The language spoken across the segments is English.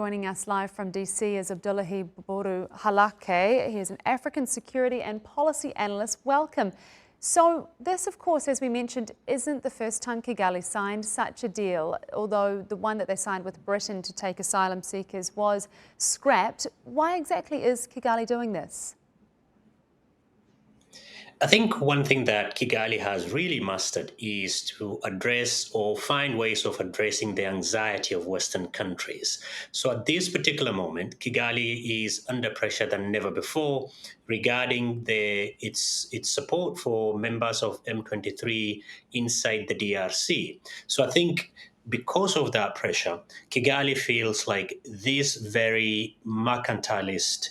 Joining us live from DC is Abdullahi Boru Halakhe. He is an African security and policy analyst. Welcome. So this, of course, as we mentioned, isn't the first time Kigali signed such a deal, although the one that they signed with Britain to take asylum seekers was scrapped. Why exactly is Kigali doing this? I think one thing that Kigali has really mastered is to address or find ways of addressing the anxiety of Western countries. So at this particular moment, Kigali is under pressure than never before regarding its support for members of M23 inside the DRC. So I think because of that pressure, Kigali feels like this very mercantilist,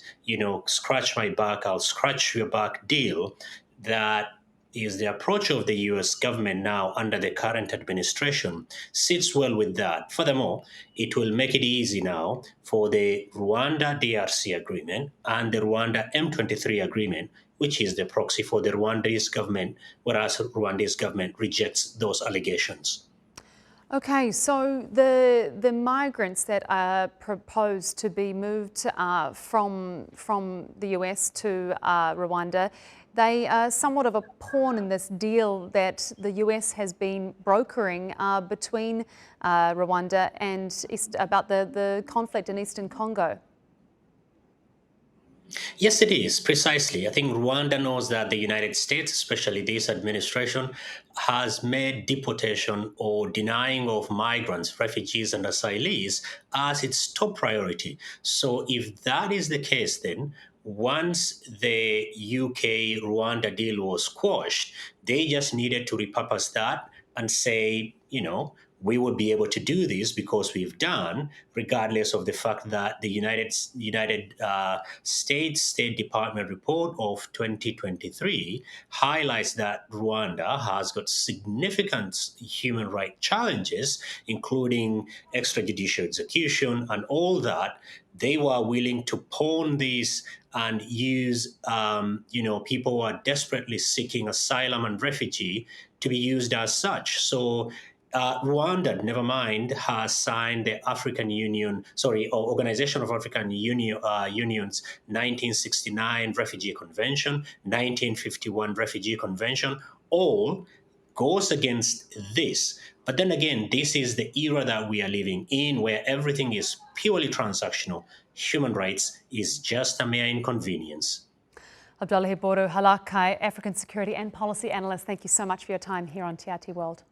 scratch my back, I'll scratch your back deal that is the approach of the US government now under the current administration sits well with that. Furthermore, it will make it easy now for the Rwanda-DRC agreement and the Rwanda M23 agreement, which is the proxy for the Rwandese government, whereas Rwandese government rejects those allegations. Okay, so the migrants that are proposed to be moved from the US to Rwanda, they are somewhat of a pawn in this deal that the US has been brokering between Rwanda and about the conflict in Eastern Congo. Yes, it is, precisely. I think Rwanda knows that the United States, especially this administration, has made deportation or denying of migrants, refugees, and asylees as its top priority. So, if that is the case, then once the UK Rwanda deal was quashed, they just needed to repurpose that and say, we would be able to do this because we've done, regardless of the fact that the United States State Department report of 2023 highlights that Rwanda has got significant human rights challenges, including extrajudicial execution and all that. They were willing to pawn these and use, people who are desperately seeking asylum and refugee to be used as such. So Rwanda, never mind, has signed the Organization of African Union's 1969 Refugee Convention, 1951 Refugee Convention, all goes against this. But then again, this is the era that we are living in where everything is purely transactional. Human rights is just a mere inconvenience. Abdullahi Boru Halakhe, African security and policy analyst, thank you so much for your time here on TRT World.